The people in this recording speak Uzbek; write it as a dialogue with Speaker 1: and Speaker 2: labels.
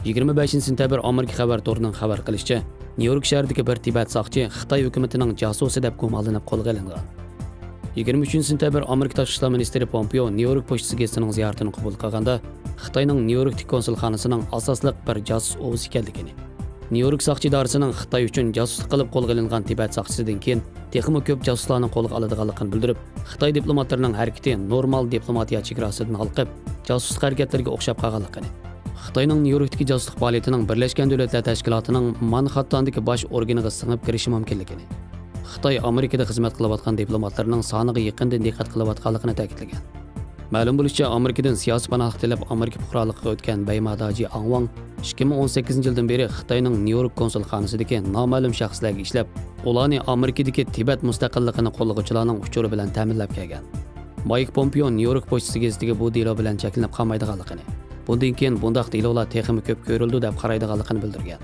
Speaker 1: 25-sentabr Amerika xabar torining xabar qilishicha, Nyu-York shahridagi bir Tibet soqchi Xitoy hukumatining josusi deb gumonlanib qo'lga olingan. 23-sentabr Amerika Tashqi ishlar ministri Pompeo Nyu-York pochtasi gezitining ziyoratini qabul qilganda, Xitoyning Nyu-Yorkdagi konsulxonasining asosliq bir josus o'zi ekanligini, Nyu-York soqchi idorasining Xitoy uchun josuslik qilib qo'lga olingan Tibet soqchisidan keyin texmo ko'p josuslarning qo'lga oladiganligini bildirib, Xitoy diplomatlarining harakati normal diplomatiya chegarasidan olqib, josuslik harakatlariga o'xshab qolganligini, Xitoyning Nyu-Yorkdagi josuslik faoliyatining Birlashgan Davlatlar Tashkilotining Manhattandagi bosh organiga singib kirishi mumkinligini, Xitoy Amerikada xizmat qilayotgan diplomatlarning soniga yaqindan diqqat qilayotganligini ta'kidlagan. Ma'lum bo'lishicha, Amerikadan siyosiy panoh tilab Amerika fuqaroligiga o'tgan Baymadoji Angwang 2018-yildan beri Xitoyning Nyu-York konsulxonasidagi noma'lum shaxslarga ishlab, ularni Amerikadagi Tibet mustaqilligini qo'llovchilarning uchuri bilan ta'minlab kelgan. Mike Pompeo Nyu-York pochtasi gezitiga bu delo bilan cheklanib qolmaydiganligini, bundan keyin bundaq delolar texmi ko'p ko'rildi deb qaraydiganligini bildirgan.